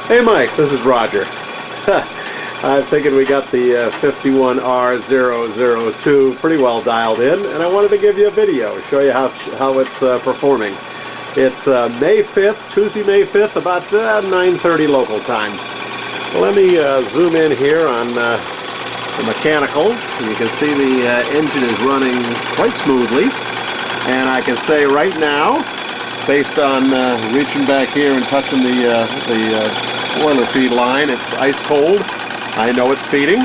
Hey Mike, this is Roger. I'm thinking we got the 51R002 pretty well dialed in, and I wanted to give you a video, show you how it's performing. It's May 5th, Tuesday, May 5th, about 9:30 local time. Let me zoom in here on the mechanicals. You can see the engine is running quite smoothly, and I can say right now, based on reaching back here and touching the boiler feed line, it's ice cold. I know it's feeding.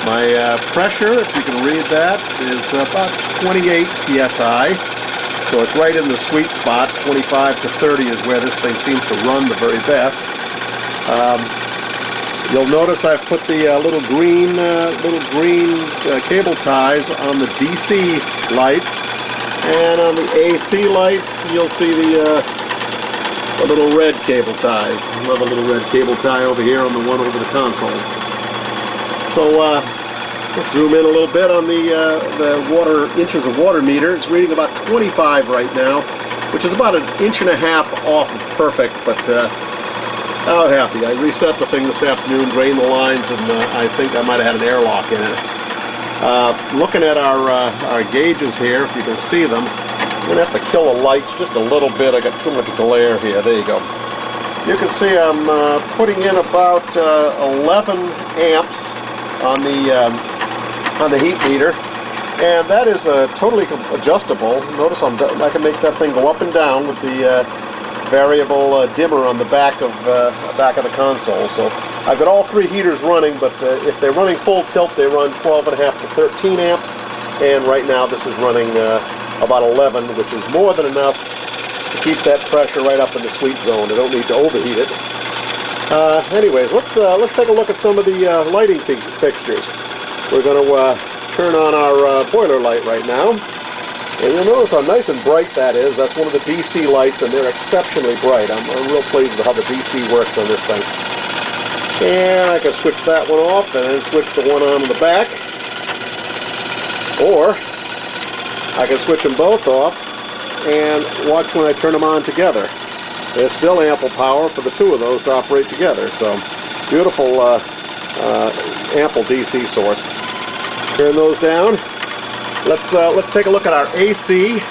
My pressure, if you can read that, is about 28 psi. So it's right in the sweet spot. 25 to 30 is where this thing seems to run the very best. You'll notice I've put the little green cable ties on the DC lights, and on the AC lights you'll see the little red cable ties. Another little red cable tie over here on the one over the console. So let's zoom in a little bit on the water inches of water meter. It's reading about 25 right now, which is about 1.5 inches off of perfect, but I'm happy. I reset the thing this afternoon, drained the lines, and I think I might have had an airlock in it. Looking at our gauges here, if you can see them, I'm going to have to kill the lights just a little bit. I got too much glare here. There you go. You can see I'm putting in about 11 amps on the heat meter, and that is totally adjustable. Notice I can make that thing go up and down with the variable dimmer on the back of the console. So I've got all three heaters running, but if they're running full tilt, they run 12.5 to 13 amps, and right now this is running about 11, which is more than enough to keep that pressure right up in the sweet zone. I don't need to overheat it. Anyways, let's take a look at some of the lighting fixtures. We're going to turn on our boiler light right now. And you'll notice how nice and bright that is. That's one of the DC lights, and they're exceptionally bright. I'm real pleased with how the DC works on this thing. And I can switch that one off and then switch the one on in the back. Or I can switch them both off and watch when I turn them on together. There's still ample power for the two of those to operate together. So beautiful ample DC source. Turn those down. Let's take a look at our AC.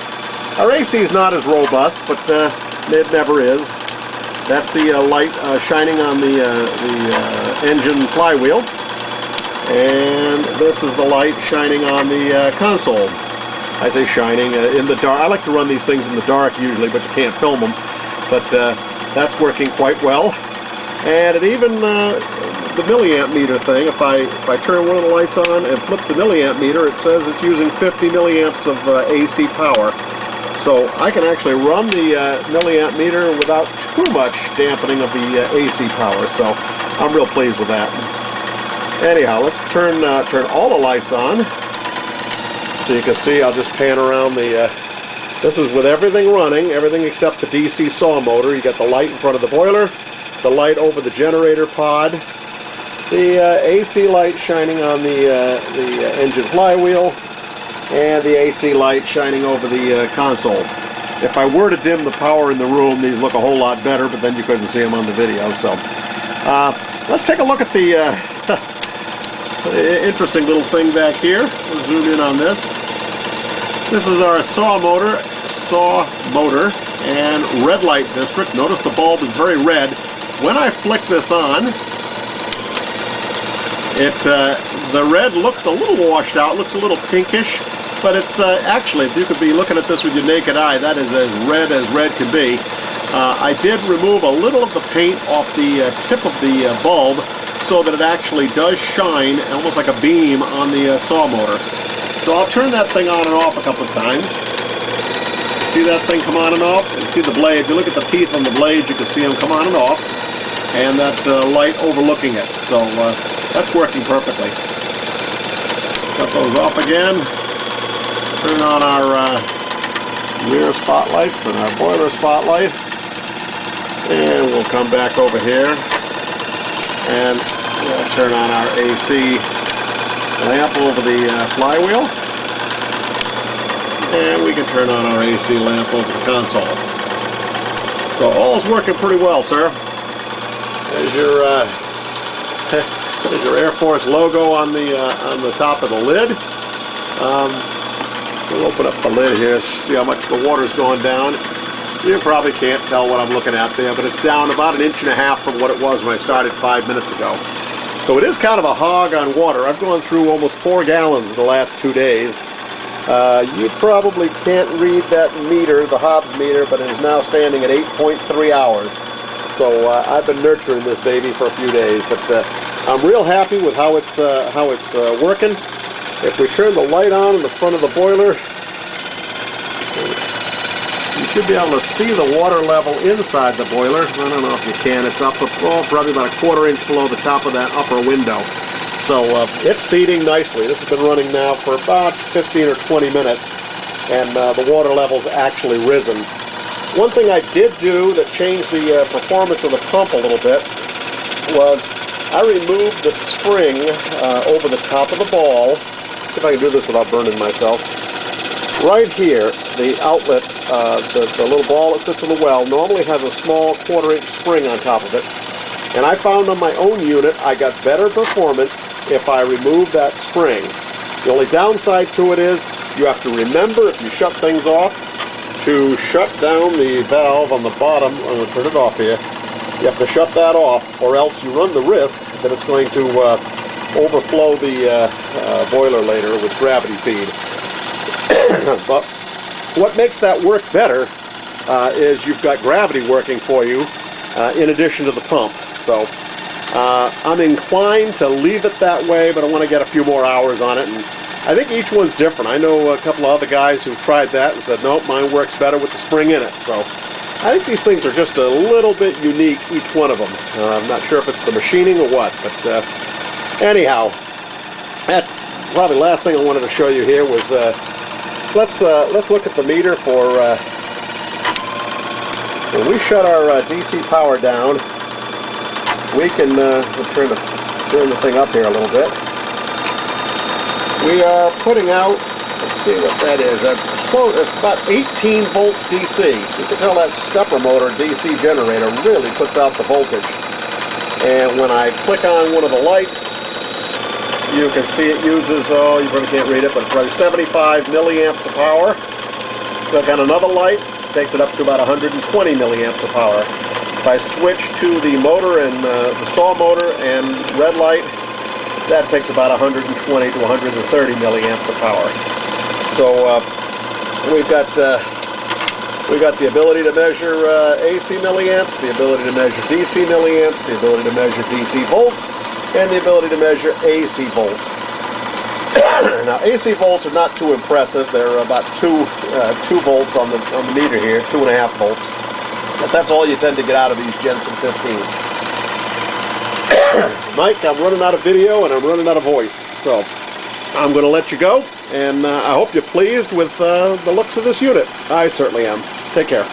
Our AC is not as robust, but it never is. That's the light shining on the engine flywheel, and this is the light shining on the console. I say shining in the dark. I like to run these things in the dark usually, but you can't film them. But that's working quite well. And it even the milliamp meter thing, if I turn one of the lights on and flip the milliamp meter, it says it's using 50 milliamps of AC power. So I can actually run the milliamp meter without too much dampening of the AC power. So I'm real pleased with that. Anyhow, let's turn all the lights on. So you can see, I'll just pan around the... this is with everything running, everything except the DC saw motor. You got the light in front of the boiler, the light over the generator pod, the AC light shining on the engine flywheel, and the AC light shining over the console. If I were to dim the power in the room, these look a whole lot better, but then you couldn't see them on the video. So let's take a look at the interesting little thing back here. We'll zoom in on this. This is our saw motor and red light district. Notice the bulb is very red. When I flick this on, the red looks a little washed out, looks a little pinkish, but it's actually, if you could be looking at this with your naked eye, that is as red can be. I did remove a little of the paint off the tip of the bulb so that it actually does shine almost like a beam on the saw motor. So I'll turn that thing on and off a couple of times. See that thing come on and off? You see the blade. If you look at the teeth on the blades, you can see them come on and off. And that light overlooking it. So that's working perfectly. Cut those off again. Turn on our rear spotlights and our boiler spotlight. And we'll come back over here and we'll turn on our AC lamp over the flywheel. And we can turn on our AC lamp over the console. So all's working pretty well, sir. There's your Air Force logo on the top of the lid. We'll open up the lid here, see how much the water's going down. You probably can't tell what I'm looking at there, but it's down about 1.5 inches from what it was when I started 5 minutes ago. So it is kind of a hog on water. I've gone through almost 4 gallons in the last 2 days. You probably can't read that meter, the Hobbs meter, but it is now standing at 8.3 hours. So I've been nurturing this baby for a few days, but I'm real happy with how it's working. If we turn the light on in the front of the boiler, you should be able to see the water level inside the boiler. I don't know if you can. It's up probably about 1/4 inch below the top of that upper window. So it's feeding nicely. This has been running now for about 15 or 20 minutes, and the water level's actually risen. One thing I did do that changed the performance of the pump a little bit was I removed the spring over the top of the ball. See if I can do this without burning myself. Right here, the outlet, the little ball that sits in the well, normally has a small 1/4 inch spring on top of it. And I found on my own unit, I got better performance if I remove that spring. The only downside to it is you have to remember, if you shut things off, to shut down the valve on the bottom. I'm going to turn it off here. You have to shut that off, or else you run the risk that it's going to overflow the boiler later with gravity feed. But what makes that work better is you've got gravity working for you in addition to the pump. So I'm inclined to leave it that way, but I want to get a few more hours on it. And I think each one's different. I know a couple of other guys who've tried that and said, nope, mine works better with the spring in it. So I think these things are just a little bit unique, each one of them. I'm not sure if it's the machining or what, but anyhow, that's probably the last thing I wanted to show you here was let's look at the meter for when we shut our DC power down. We can turn the thing up here a little bit. We are putting out, let's see what that is. That's about 18 volts DC. So you can tell that stepper motor DC generator really puts out the voltage. And when I click on one of the lights, you can see it uses, oh, you probably can't read it, but it's probably 75 milliamps of power. Click on another light, takes it up to about 120 milliamps of power. If I switch to the motor and the saw motor and red light, that takes about 120 to 130 milliamps of power. So we've got the ability to measure AC milliamps, the ability to measure DC milliamps, the ability to measure DC volts, and the ability to measure AC volts. Now AC volts are not too impressive. They're about 2 volts on the meter here, 2.5 volts. But that's all you tend to get out of these Jensen 15s. Mike, I'm running out of video and I'm running out of voice. So I'm going to let you go. And I hope you're pleased with the looks of this unit. I certainly am. Take care.